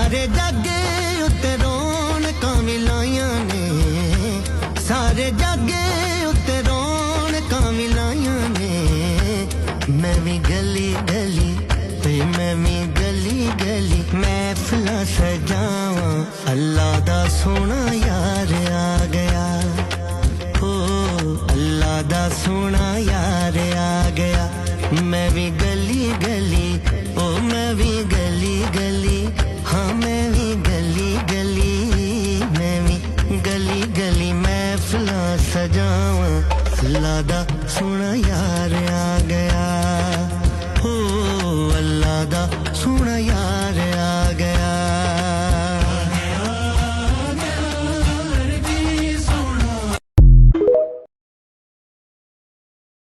सारे जागे उत्ते रौनकां भी लाइयां ने, सारे जागे उत्ते रौनकां भी लाइयां ने। मैं भी गली गली ते मैं भी गली गली महफिलां सजावां, अल्लाह दा सोना यार आ गया, हो अल्लाह दा सोना यार आ गया। मैं भी गली गली, ओ मैं भी गली गली, हाँ मैं भी गली गली, मैं भी गली गली महफिलां सजावां, अल्लाह दा सोना यार